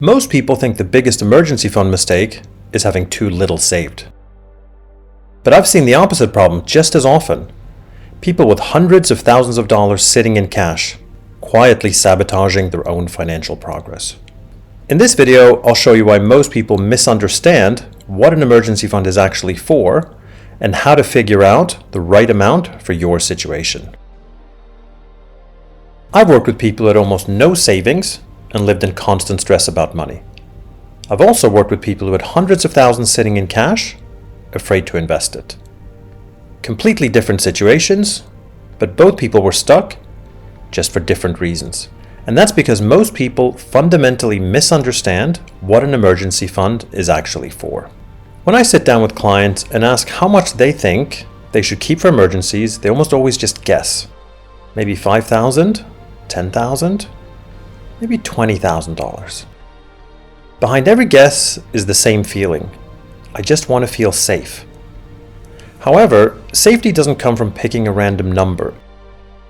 Most people think the biggest emergency fund mistake is having too little saved. But I've seen the opposite problem just as often. People with hundreds of thousands of dollars sitting in cash, quietly sabotaging their own financial progress. In this video, I'll show you why most people misunderstand what an emergency fund is actually for and how to figure out the right amount for your situation. I've worked with people who had almost no savings and lived in constant stress about money. I've also worked with people who had hundreds of thousands sitting in cash, afraid to invest it. Completely different situations, but both people were stuck, just for different reasons. And that's because most people fundamentally misunderstand what an emergency fund is actually for. When I sit down with clients and ask how much they think they should keep for emergencies, they almost always just guess. Maybe $5,000, $10,000, maybe $20,000. Behind every guess is the same feeling. I just want to feel safe. However, safety doesn't come from picking a random number.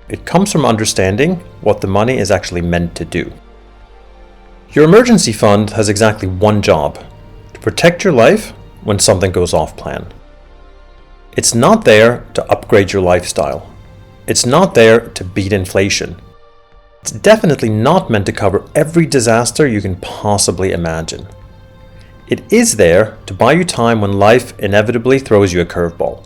It comes from understanding what the money is actually meant to do. Your emergency fund has exactly one job: to protect your life when something goes off plan. It's not there to upgrade your lifestyle. It's not there to beat inflation. It's definitely not meant to cover every disaster you can possibly imagine. It is there to buy you time when life inevitably throws you a curveball,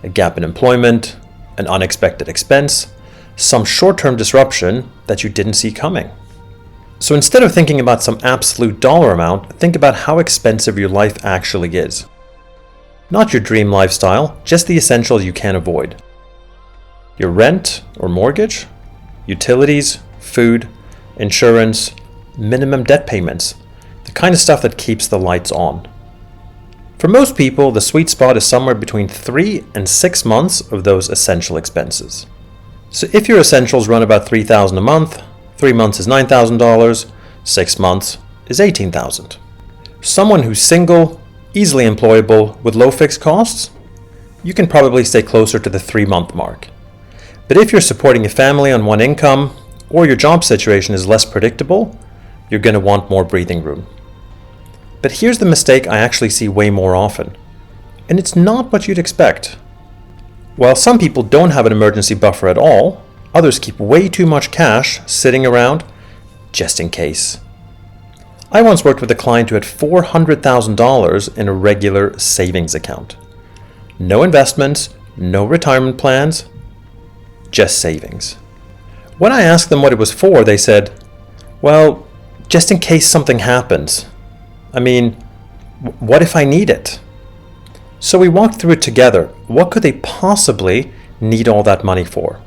a gap in employment, an unexpected expense, some short-term disruption that you didn't see coming. So instead of thinking about some absolute dollar amount, think about how expensive your life actually is. Not your dream lifestyle, just the essentials you can't avoid. Your rent or mortgage, utilities, food, insurance, minimum debt payments, the kind of stuff that keeps the lights on. For most people, the sweet spot is somewhere between 3 and 6 months of those essential expenses. So if your essentials run about $3,000 a month, 3 months is $9,000, 6 months is $18,000. Someone who's single, easily employable, with low fixed costs, you can probably stay closer to the 3-month mark. But if you're supporting a family on one income, or your job situation is less predictable, you're going to want more breathing room. But here's the mistake I actually see way more often, and it's not what you'd expect. While some people don't have an emergency buffer at all, others keep way too much cash sitting around just in case. I once worked with a client who had $400,000 in a regular savings account. No investments, no retirement plans, just savings. When I asked them what it was for, they said, well, just in case something happens. I mean, what if I need it? So we walked through it together. What could they possibly need all that money for?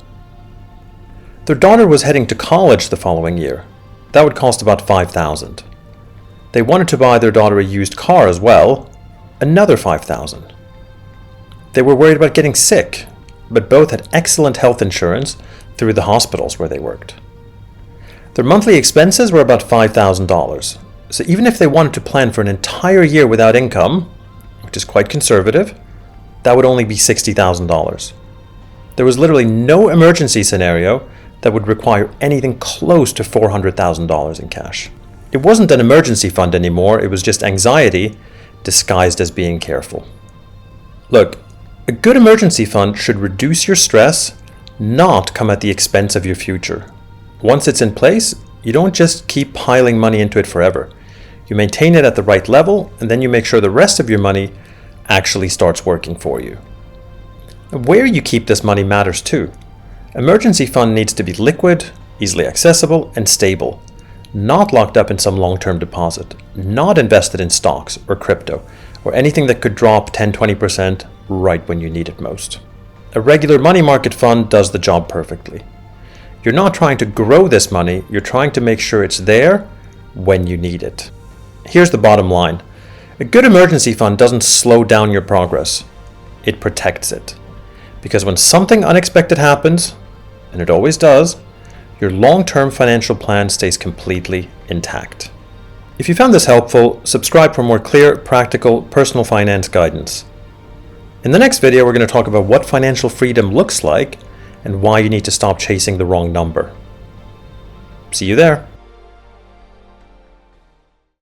Their daughter was heading to college the following year. That would cost about $5,000. They wanted to buy their daughter a used car as well, another $5,000. They were worried about getting sick, but both had excellent health insurance through the hospitals where they worked. Their monthly expenses were about $5,000. So even if they wanted to plan for an entire year without income, which is quite conservative, that would only be $60,000. There was literally no emergency scenario that would require anything close to $400,000 in cash. It wasn't an emergency fund anymore, it was just anxiety disguised as being careful. Look, a good emergency fund should reduce your stress, not come at the expense of your future. Once it's in place, you don't just keep piling money into it forever. You maintain it at the right level, and then you make sure the rest of your money actually starts working for you. Where you keep this money matters too. Emergency fund needs to be liquid, easily accessible, and stable. Not locked up in some long-term deposit. Not invested in stocks or crypto, or anything that could drop 10-20% right when you need it most. A regular money market fund does the job perfectly. You're not trying to grow this money, you're trying to make sure it's there when you need it. Here's the bottom line. A good emergency fund doesn't slow down your progress. It protects it. Because when something unexpected happens, and it always does, your long-term financial plan stays completely intact. If you found this helpful, subscribe for more clear, practical, personal finance guidance. In the next video, we're going to talk about what financial freedom looks like and why you need to stop chasing the wrong number. See you there.